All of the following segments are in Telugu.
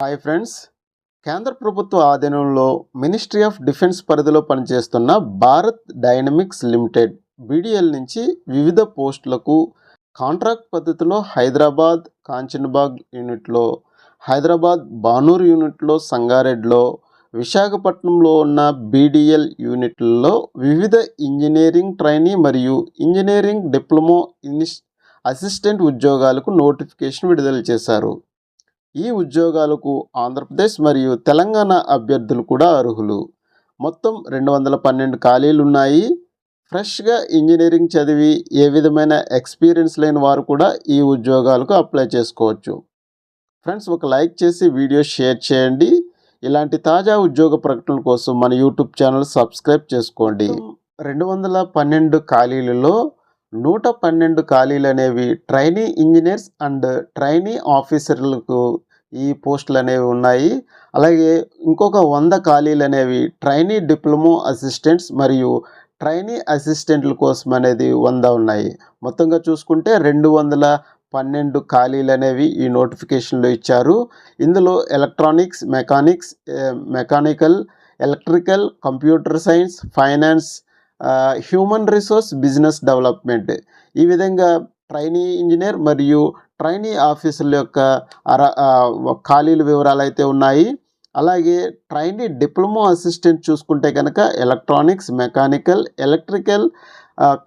Hi friends. కేంద్ర ప్రభుత్వ ఆధీనంలో మినిస్ట్రీ ఆఫ్ డిఫెన్స్ పరిధిలో పనిచేస్తున్న భారత్ డైనమిక్స్ లిమిటెడ్ బీడీఎల్ నుంచి వివిధ పోస్టులకు కాంట్రాక్ట్ పద్ధతిలో హైదరాబాద్ కాంచన్బాగ్ యూనిట్లో, హైదరాబాద్ బానూర్ యూనిట్లో, సంగారెడ్డిలో, విశాఖపట్నంలో ఉన్న బీడీఎల్ యూనిట్లలో వివిధ ఇంజనీరింగ్ ట్రైనీ మరియు ఇంజనీరింగ్ డిప్లొమా అసిస్టెంట్ ఉద్యోగాలకు నోటిఫికేషన్ విడుదల చేశారు. ఈ ఉద్యోగాలకు ఆంధ్రప్రదేశ్ మరియు తెలంగాణ అభ్యర్థులు కూడా అర్హులు. మొత్తం 212 ఖాళీలు ఉన్నాయి. ఫ్రెష్గా ఇంజనీరింగ్ చదివి ఏ విధమైన ఎక్స్పీరియన్స్ లేని వారు కూడా ఈ ఉద్యోగాలకు అప్లై చేసుకోవచ్చు. ఫ్రెండ్స్, ఒక లైక్ చేసి వీడియో షేర్ చేయండి. ఇలాంటి తాజా ఉద్యోగ ప్రకటనల కోసం మన యూట్యూబ్ ఛానల్ సబ్స్క్రైబ్ చేసుకోండి. 212 ఖాళీలలో 112 ఖాళీలు అనేవి ట్రైనీ ఇంజనీర్స్ అండ్ ట్రైనీ ఆఫీసర్లకు ఈ పోస్టులు అనేవి ఉన్నాయి. అలాగే ఇంకొక 100 ఖాళీలు అనేవి ట్రైనీ డిప్లొమా అసిస్టెంట్స్ మరియు ట్రైనీ అసిస్టెంట్ల కోసం అనేది 100 ఉన్నాయి. మొత్తంగా చూసుకుంటే 212 ఖాళీలు అనేవి ఈ నోటిఫికేషన్లో ఇచ్చారు. ఇందులో electronics, mechanical, electrical, computer science, finance, human resource, business development, ఈ విధంగా ట్రైనీ ఇంజనీర్ మరియు ట్రైనీ ఆఫీసర్ల యొక్క ఖాళీల వివరాలు అయితే ఉన్నాయి. అలాగే ట్రైనీ డిప్లొమా అసిస్టెంట్ చూసుకుంటే కనుక electronics, mechanical, electrical,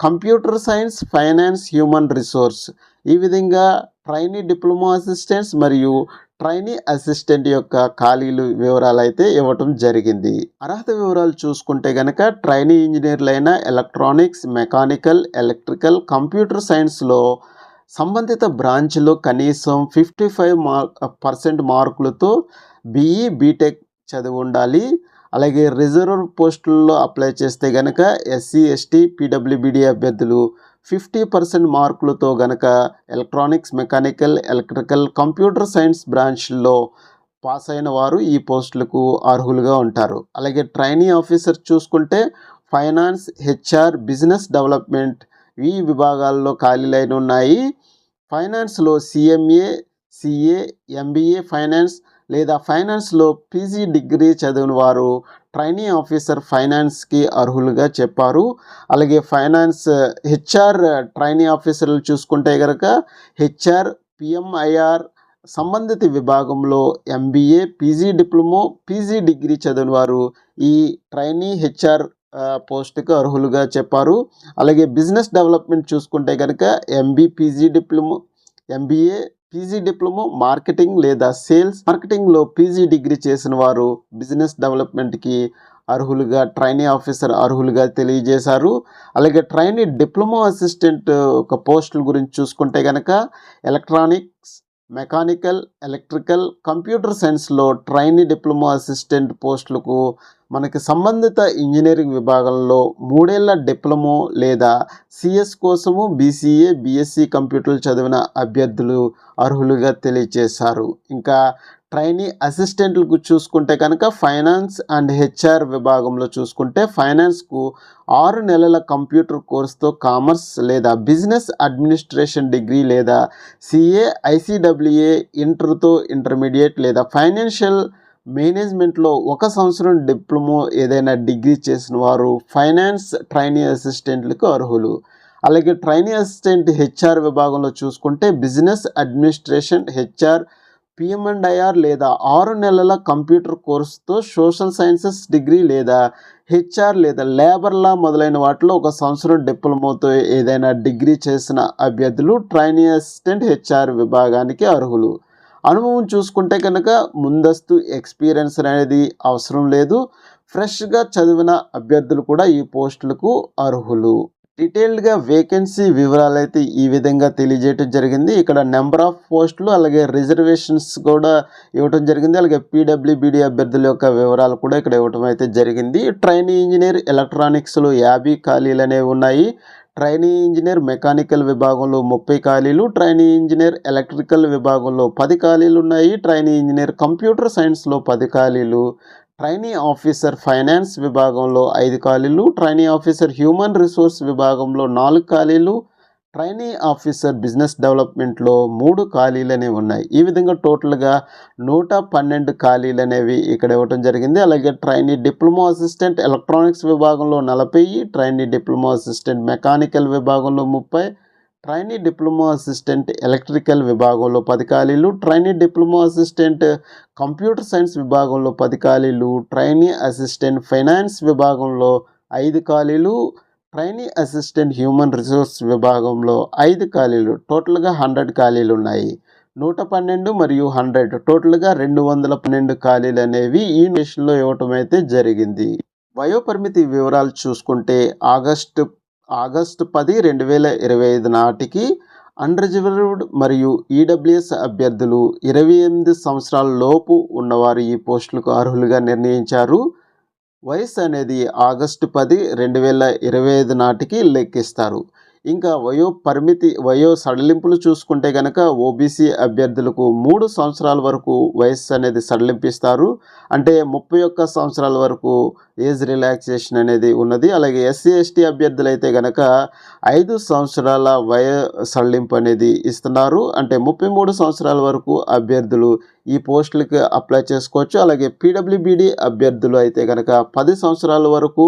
computer science, finance, human resource, ఈ విధంగా ట్రైనీ డిప్లొమా అసిస్టెంట్స్ మరియు ట్రైనీ అసిస్టెంట్ యొక్క ఖాళీలు వివరాలు అయితే ఇవ్వటం జరిగింది. అర్హత వివరాలు చూసుకుంటే కనుక ట్రైనీ ఇంజనీర్లైన ఎలక్ట్రానిక్స్, మెకానికల్, ఎలక్ట్రికల్, కంప్యూటర్ సైన్స్లో సంబంధిత బ్రాంచ్లో కనీసం 55% మార్కులతో బీఈ, బీటెక్ చదివి ఉండాలి. అలాగే రిజర్వ్ పోస్టుల్లో అప్లై చేస్తే కనుక ఎస్సీ, ఎస్టీ, పీడబ్ల్యూబీడీ అభ్యర్థులు 50% మార్కులతో గనక electronics, mechanical, electrical, computer science బ్రాంచ్లో పాస్ అయిన వారు ఈ పోస్టులకు అర్హులుగా ఉంటారు. అలాగే ట్రైనీ ఆఫీసర్ చూసుకుంటే ఫైనాన్స్, హెచ్ఆర్, బిజినెస్ డెవలప్మెంట్, ఈ విభాగాల్లో ఖాళీలైన ఉన్నాయి. ఫైనాన్స్లో సిఎంఏ, సిఏ, ఎంబీఏ ఫైనాన్స్ లేదా ఫైనాన్స్లో పీజీ డిగ్రీ చదివిన వారు ట్రైనీ ఆఫీసర్ ఫైనాన్స్కి అర్హులుగా చెప్పారు. అలాగే ఫైనాన్స్ హెచ్ఆర్ ట్రైనీ ఆఫీసర్లు చూసుకుంటే కనుక హెచ్ఆర్, పిఎంఐఆర్ సంబంధిత విభాగంలో MBA, PG diploma, PG degree చదివిన వారు ఈ ట్రైనీ హెచ్ఆర్ పోస్టుకు అర్హులుగా చెప్పారు. అలాగే బిజినెస్ డెవలప్మెంట్ చూసుకుంటే కనుక ఎంబీఏ, పీజీ డిప్లొమా, మార్కెటింగ్ లేదా సేల్స్ మార్కెటింగ్లో పీజీ డిగ్రీ చేసిన వారు బిజినెస్ డెవలప్మెంట్కి అర్హులుగా ట్రైనీ ఆఫీసర్ అర్హులుగా తెలియజేశారు. అలాగే ట్రైనీ డిప్లొమా అసిస్టెంట్ ఒక పోస్టుల గురించి చూసుకుంటే కనుక ఎలక్ట్రానిక్స్, మెకానికల్, ఎలక్ట్రికల్, కంప్యూటర్ సైన్స్లో ట్రైనీ డిప్లొమా అసిస్టెంట్ పోస్టులకు మనకి సంబంధిత ఇంజనీరింగ్ విభాగంలో 3 ఏళ్ల డిప్లొమా లేదా సిఎస్ కోసము బీసీఏ, బీఎస్సీ కంప్యూటర్లు చదివిన అభ్యర్థులు అర్హులుగా తెలియజేశారు. ఇంకా ట్రైనీ అసిస్టెంట్లకు చూసుకుంటే కనుక ఫైనాన్స్ అండ్ హెచ్ఆర్ విభాగంలో చూసుకుంటే ఫైనాన్స్కు 6 నెలల కంప్యూటర్ కోర్సుతో కామర్స్ లేదా బిజినెస్ అడ్మినిస్ట్రేషన్ డిగ్రీ లేదా సిఏ, ఐసీడబ్ల్యూఏ ఇంటర్తో ఇంటర్మీడియట్ లేదా ఫైనాన్షియల్ మేనేజ్మెంట్లో 1 సంవత్సరం డిప్లొమా ఏదైనా డిగ్రీ చేసిన వారు ఫైనాన్స్ ట్రైనీ అసిస్టెంట్లకు అర్హులు. అలాగే ట్రైనీ అసిస్టెంట్ హెచ్ఆర్ విభాగంలో చూసుకుంటే బిజినెస్ అడ్మినిస్ట్రేషన్, హెచ్ఆర్, పిఎంఎండ్ఐఆర్ లేదా 6 నెలల కంప్యూటర్ కోర్సుతో సోషల్ సైన్సెస్ డిగ్రీ లేదా హెచ్ఆర్ లేదా లేబర్ లా మొదలైన వాటిలో 1 సంవత్సరం డిప్లొమాతో ఏదైనా డిగ్రీ చేసిన అభ్యర్థులు ట్రైనీ అసిస్టెంట్ హెచ్ఆర్ విభాగానికి అర్హులు. అనుభవం చూసుకుంటే కనుక ముందస్తు ఎక్స్పీరియన్స్ అనేది అవసరం లేదు. ఫ్రెష్గా చదివిన అభ్యర్థులు కూడా ఈ పోస్టులకు అర్హులు. డీటెయిల్డ్గా వేకెన్సీ వివరాలు అయితే ఈ విధంగా తెలియజేయడం జరిగింది. ఇక్కడ నెంబర్ ఆఫ్ పోస్టులు అలాగే రిజర్వేషన్స్ కూడా ఇవ్వటం జరిగింది. అలాగే పీడబ్ల్యూబీడీ అభ్యర్థుల యొక్క వివరాలు కూడా ఇక్కడ ఇవ్వటం అయితే జరిగింది. ట్రైనీ ఇంజనీర్ ఎలక్ట్రానిక్స్లో 50 ఖాళీలు అనేవి ఉన్నాయి. ట్రైనీ ఇంజనీర్ మెకానికల్ విభాగంలో 30 ఖాళీలు, ట్రైనీ ఇంజనీర్ ఎలక్ట్రికల్ విభాగంలో 10 ఖాళీలు ఉన్నాయి. ట్రైనీ ఇంజనీర్ కంప్యూటర్ సైన్స్లో 10 ఖాళీలు, ట్రైనీ ఆఫీసర్ ఫైనాన్స్ విభాగంలో 5 ఖాళీలు, ట్రైనీ ఆఫీసర్ హ్యూమన్ రిసోర్స్ విభాగంలో 4 ఖాళీలు, ట్రైనీ ఆఫీసర్ బిజినెస్ డెవలప్మెంట్లో 3 ఖాళీలు అనేవి ఉన్నాయి. ఈ విధంగా టోటల్గా 112 ఖాళీలు అనేవి ఇక్కడ ఇవ్వటం జరిగింది. అలాగే ట్రైనీ డిప్లొమా అసిస్టెంట్ ఎలక్ట్రానిక్స్ విభాగంలో 40, ట్రైనీ డిప్లొమా అసిస్టెంట్ మెకానికల్ విభాగంలో 30, ట్రైనీ డిప్లొమా అసిస్టెంట్ ఎలక్ట్రికల్ విభాగంలో 10 ఖాళీలు, trainee diploma assistant computer science విభాగంలో 10 ఖాళీలు, ట్రైనీ అసిస్టెంట్ ఫైనాన్స్ విభాగంలో 5 ఖాళీలు, ట్రైనీ అసిస్టెంట్ హ్యూమన్ రిసోర్స్ విభాగంలో 5 ఖాళీలు. టోటల్గా 100 ఖాళీలు ఉన్నాయి. 112 మరియు 100 టోటల్గా 212 ఖాళీలు అనేవి ఈ నేషన్లో ఇవ్వటం అయితే జరిగింది. వయోపరిమితి వివరాలు చూసుకుంటే ఆగస్టు 10, 2025 నాటికి అన్రిజర్వ్డ్ మరియు ఈడబ్ల్యూఎస్ అభ్యర్థులు 28 సంవత్సరాల లోపు ఉన్నవారు ఈ పోస్టులకు అర్హులుగా నిర్ణయించారు. వయసు అనేది ఆగస్టు 10, 2025 నాటికి లెక్కిస్తారు. ఇంకా వయో సడలింపులు చూసుకుంటే కనుక ఓబీసీ అభ్యర్థులకు 3 సంవత్సరాల వరకు వయస్సు అనేది సడలింపిస్తారు. అంటే 31 సంవత్సరాల వరకు ఏజ్ రిలాక్సేషన్ అనేది ఉన్నది. అలాగే ఎస్సీ ఎస్టీ అభ్యర్థులు అయితే కనుక 5 సంవత్సరాల సడలింపు అనేది ఇస్తున్నారు. అంటే 33 సంవత్సరాల వరకు అభ్యర్థులు ఈ పోస్టులకి అప్లై చేసుకోవచ్చు. అలాగే పీడబ్ల్యూబీడీ అభ్యర్థులు అయితే కనుక 10 సంవత్సరాల వరకు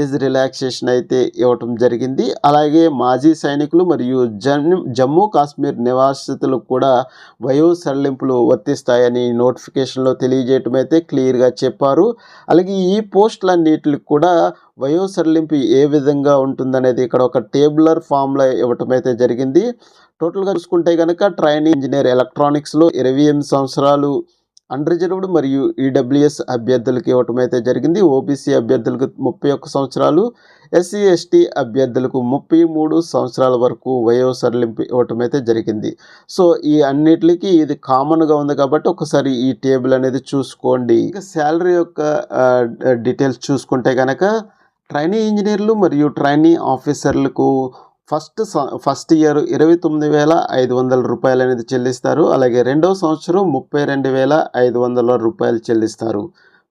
ఏజ్ రిలాక్సేషన్ అయితే ఇవ్వటం జరిగింది. అలాగే మాజీ సైనికులు మరియు జమ్మూ కాశ్మీర్ నివాసితులకు కూడా వయో సడలింపులు వర్తిస్తాయని నోటిఫికేషన్లో తెలియజేయటం అయితే క్లియర్గా చెప్పారు. అలాగే ఈ పోస్టులన్నిటికి కూడా వయో సడలింపు ఏ విధంగా ఉంటుందనేది ఇక్కడ ఒక టేబులర్ ఫామ్లో ఇవ్వటం అయితే జరిగింది. టోటల్గా చూసుకుంటే కనుక ట్రైనీ ఇంజనీర్ ఎలక్ట్రానిక్స్లో 28 సంవత్సరాలు అన్రిజర్వ్డ్ మరియు ఈడబ్ల్యూఎస్ అభ్యర్థులకు ఇవ్వటం అయితే జరిగింది. ఓబీసీ అభ్యర్థులకు 31 సంవత్సరాలు, ఎస్సీ ఎస్టీ అభ్యర్థులకు 33 సంవత్సరాల వరకు వయో సడలింపు ఇవ్వటం అయితే జరిగింది. సో ఈ అన్నిటికీ ఇది కామన్గా ఉంది కాబట్టి ఒకసారి ఈ టేబుల్ అనేది చూసుకోండి. ఇంకా శాలరీ యొక్క డీటెయిల్స్ చూసుకుంటే కనుక ట్రైనీ ఇంజనీర్లు మరియు ట్రైనీ ఆఫీసర్లకు ఫస్ట్ ఇయర్ 29,500 రూపాయలు అనేది చెల్లిస్తారు. అలాగే రెండవ సంవత్సరం 32,500 రూపాయలు చెల్లిస్తారు.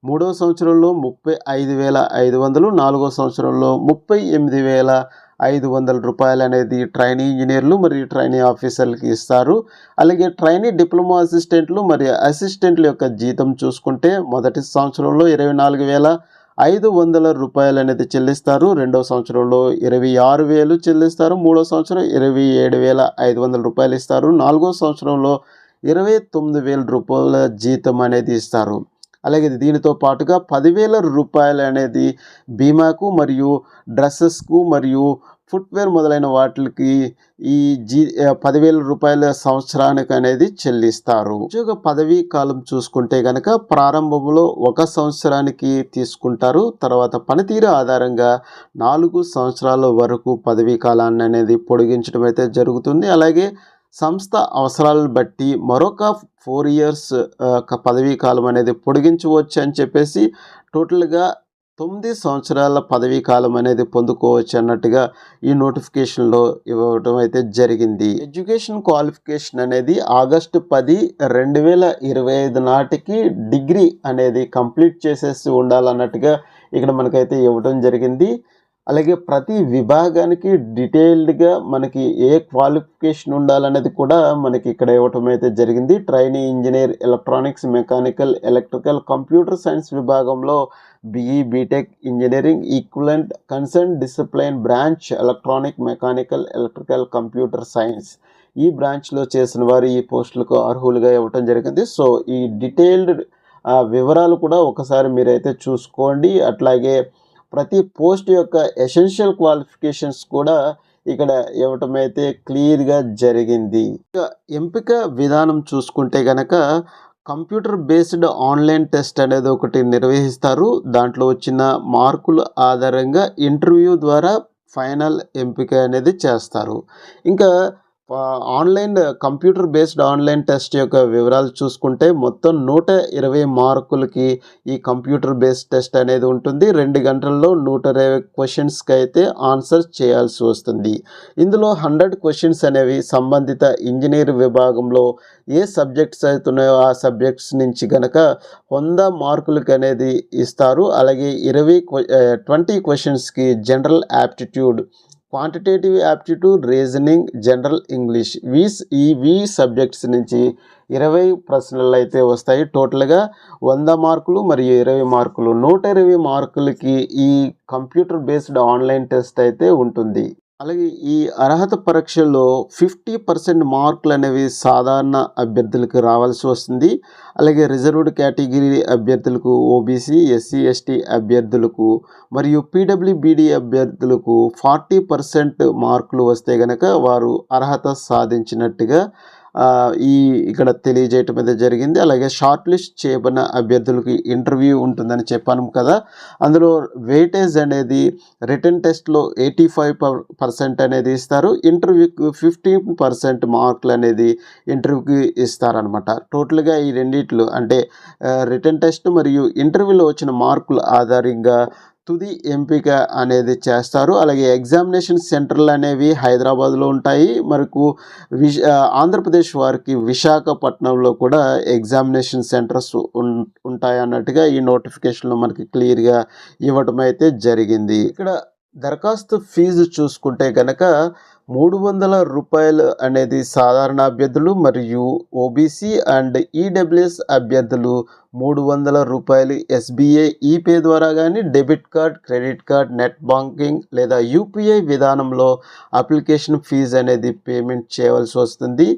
మూడవ సంవత్సరంలో 35,500, నాలుగో సంవత్సరంలో 38,500 రూపాయలు అనేది ట్రైనీ ఇంజనీర్లు మరియు ట్రైనీ ఆఫీసర్లకి ఇస్తారు. అలాగే ట్రైనీ డిప్లొమా అసిస్టెంట్లు మరియు అసిస్టెంట్ల యొక్క జీతం చూసుకుంటే మొదటి సంవత్సరంలో 24,500 రూపాయలు అనేది చెల్లిస్తారు. రెండవ సంవత్సరంలో 26,000 చెల్లిస్తారు. మూడో సంవత్సరం 27,500 రూపాయలు ఇస్తారు. నాలుగో సంవత్సరంలో 29,000 రూపాయల జీతం అనేది ఇస్తారు. అలాగే దీనితో పాటుగా 10,000 రూపాయలు అనేది బీమాకు మరియు డ్రెస్సెస్కు మరియు ఫుట్వేర్ మొదలైన వాటికి ఈ 10,000 రూపాయల సంవత్సరానికి అనేది చెల్లిస్తారు. ఉద్యోగ పదవీ కాలం చూసుకుంటే కనుక ప్రారంభంలో 1 సంవత్సరానికి తీసుకుంటారు. తర్వాత పనితీరు ఆధారంగా 4 సంవత్సరాల వరకు పదవీ కాలాన్ని అనేది పొడిగించడం అయితే జరుగుతుంది. అలాగే సంస్థ అవసరాలను బట్టి మరొక 4 ఇయర్స్ పదవీ కాలం అనేది పొడిగించవచ్చు అని చెప్పేసి టోటల్గా 9 సంవత్సరాల పదవీ కాలం అనేది పొందుకోవచ్చు అన్నట్టుగా ఈ నోటిఫికేషన్లో ఇవ్వడం అయితే జరిగింది. ఎడ్యుకేషన్ క్వాలిఫికేషన్ అనేది ఆగస్టు 10, 2025 నాటికి డిగ్రీ అనేది కంప్లీట్ చేసేసి ఉండాలన్నట్టుగా ఇక్కడ మనకైతే ఇవ్వడం జరిగింది. అలాగే ప్రతి విభాగానికి డీటెయిల్డ్గా మనకి ఏ క్వాలిఫికేషన్ ఉండాలనేది కూడా మనకి ఇక్కడ ఇవ్వటం అయితే జరిగింది. Trainee engineer electronics, mechanical, electrical, computer science విభాగంలో BE, BTech engineering equivalent concern discipline branch electronic, mechanical, electrical, computer science ఈ బ్రాంచ్లో చేసిన వారు ఈ పోస్టులకు అర్హులుగా ఇవ్వటం జరిగింది. సో ఈ డీటెయిల్డ్ వివరాలు కూడా ఒకసారి మీరైతే చూసుకోండి. అట్లాగే ప్రతి పోస్ట్ యొక్క ఎసెన్షియల్ క్వాలిఫికేషన్స్ కూడా ఇక్కడ ఇవ్వటం అయితే క్లియర్గా జరిగింది. ఎంపిక విధానం చూసుకుంటే కనుక కంప్యూటర్ బేస్డ్ ఆన్లైన్ టెస్ట్ అనేది ఒకటి నిర్వహిస్తారు. దాంట్లో వచ్చిన మార్కుల ఆధారంగా ఇంటర్వ్యూ ద్వారా ఫైనల్ ఎంపిక అనేది చేస్తారు. ఇంకా online computer based online test యొక్క వివరాలు చూసుకుంటే మొత్తం 120 మార్కులకి ఈ కంప్యూటర్ బేస్డ్ టెస్ట్ అనేది ఉంటుంది. 2 గంటల్లో 120 క్వశ్చన్స్కి అయితే ఆన్సర్ చేయాల్సి వస్తుంది. ఇందులో 100 క్వశ్చన్స్ అనేవి సంబంధిత ఇంజనీర్ విభాగంలో ఏ సబ్జెక్ట్స్ అవుతున్నాయో ఆ సబ్జెక్ట్స్ నుంచి కనుక 100 మార్కులకి అనేది ఇస్తారు. అలాగే 20 క్వశ్చన్స్కి general aptitude quantitative aptitude, reasoning, general English ఈ సబ్జెక్ట్స్ నుంచి 20 ప్రశ్నలు అయితే వస్తాయి. టోటల్గా 100 మార్కులు మరియు 20 మార్కులు, 120 మార్కులకి ఈ కంప్యూటర్ బేస్డ్ ఆన్లైన్ టెస్ట్ అయితే ఉంటుంది. అలాగే ఈ అర్హత పరీక్షల్లో 50% మార్కులు అనేవి సాధారణ అభ్యర్థులకు రావాల్సి వస్తుంది. అలాగే రిజర్వ్డ్ కేటగిరీ అభ్యర్థులకు, ఓబీసీ, ఎస్సీ, ఎస్టీ అభ్యర్థులకు మరియు పీడబ్ల్యూబీడీ అభ్యర్థులకు 40% మార్కులు వస్తే గనక వారు అర్హత సాధించినట్టుగా ఇక్కడ తెలియజేయటం అయితే జరిగింది. అలాగే షార్ట్ లిస్ట్ చేయబడిన అభ్యర్థులకి ఇంటర్వ్యూ ఉంటుందని చెప్పాను కదా. అందులో వెయిటేజ్ అనేది రిటర్న్ టెస్ట్లో 85% అనేది ఇస్తారు. ఇంటర్వ్యూకి 15% మార్కులు అనేది ఇంటర్వ్యూకి ఇస్తారనమాట. టోటల్గా ఈ రెండిట్లు అంటే రిటర్న్ టెస్ట్ మరియు ఇంటర్వ్యూలో వచ్చిన మార్కుల ఆధారంగా తుది ఎంపిక అనేది చేస్తారు. అలాగే ఎగ్జామినేషన్ సెంటర్లు అనేవి హైదరాబాద్లో ఉంటాయి. మనకు ఆంధ్రప్రదేశ్ వారికి విశాఖపట్నంలో కూడా ఎగ్జామినేషన్ సెంటర్స్ ఉంటాయి అన్నట్టుగా ఈ నోటిఫికేషన్లో మనకి క్లియర్గా ఇవ్వటం అయితే జరిగింది. ఇక్కడ దరఖాస్తు ఫీజు చూసుకుంటే కనుక $300 అనేది సాధారణ అభ్యర్థులు మరియు ఓబీసీ అండ్ ఈడబ్ల్యూఎస్ అభ్యర్థులు $300, ఎస్బీఐ ఈపే ద్వారా కానీ, debit card, credit card, net banking లేదా యూపీఐ విధానంలో అప్లికేషన్ ఫీజు అనేది పేమెంట్ చేయవలసి వస్తుంది.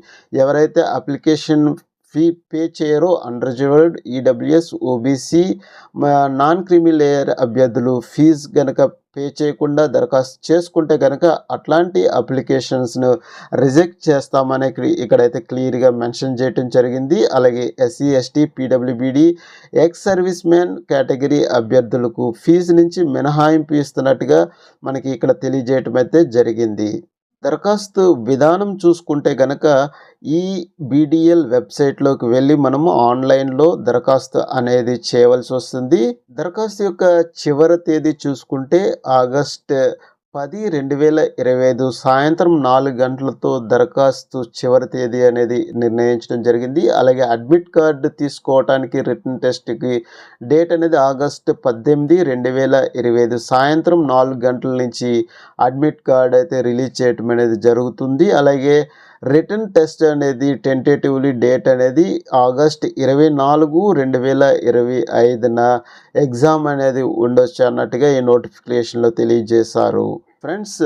ఎవరైతే అప్లికేషన్ ఫీ పే చేయరో unreserved, EWS, OBC, non creamy layer అభ్యర్థులు ఫీజు కనుక పే చేయకుండా దరఖాస్తు చేసుకుంటే కనుక అట్లాంటి అప్లికేషన్స్ను రిజెక్ట్ చేస్తామని ఇక్కడైతే క్లియర్గా మెన్షన్ చేయడం జరిగింది. అలాగే SC, ST, PWBD, ex service man category అభ్యర్థులకు ఫీజు నుంచి మినహాయింపు ఇస్తున్నట్టుగా మనకి ఇక్కడ తెలియజేయటం అయితే జరిగింది. దరఖాస్తు విధానం చూసుకుంటే కనుక ఈ బీడీఎల్ వెబ్సైట్లోకి వెళ్ళి మనము ఆన్లైన్లో దరఖాస్తు అనేది చేయవలసి వస్తుంది. దరఖాస్తు యొక్క చివరి తేదీ చూసుకుంటే ఆగస్ట్ 10, 2025 సాయంత్రం 4 గంటలతో దరఖాస్తు చివరి తేదీ అనేది నిర్ణయించడం జరిగింది. అలాగే అడ్మిట్ కార్డు తీసుకోవడానికి రిటర్న్ టెస్ట్కి డేట్ అనేది ఆగస్ట్ 18, 2025 సాయంత్రం 4 గంటల నుంచి అడ్మిట్ కార్డ్ అయితే రిలీజ్ చేయటం అనేది జరుగుతుంది. అలాగే రిటర్న్ టెస్ట్ అనేది టెంటేటివ్లీ డేట్ అనేది ఆగస్ట్ 24, 2025న ఎగ్జామ్ అనేది ఉండొచ్చు అన్నట్టుగా ఈ నోటిఫికేషన్లో తెలియజేశారు. ఫ్రెండ్స్,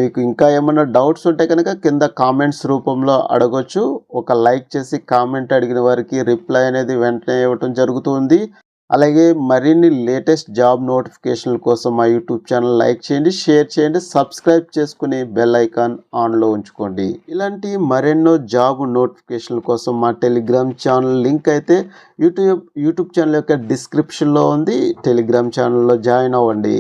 మీకు ఇంకా ఏమైనా డౌట్స్ ఉంటే కనుక కింద కామెంట్స్ రూపంలో అడగొచ్చు. ఒక లైక్ చేసి కామెంట్ అడిగిన వారికి రిప్లై అనేది వెంటనే ఇవ్వటం జరుగుతుంది. అలాగే మరిన్ని లేటెస్ట్ జాబ్ నోటిఫికేషన్ల కోసం మా యూట్యూబ్ ఛానల్ లైక్ చేయండి, షేర్ చేయండి, సబ్స్క్రైబ్ చేసుకుని బెల్ ఐకాన్ ఆన్లో ఉంచుకోండి. ఇలాంటి మరెన్నో జాబ్ నోటిఫికేషన్ల కోసం మా టెలిగ్రామ్ ఛానల్ లింక్ అయితే యూట్యూబ్ ఛానల్ యొక్క డిస్క్రిప్షన్లో ఉంది. టెలిగ్రామ్ ఛానల్లో జాయిన్ అవ్వండి.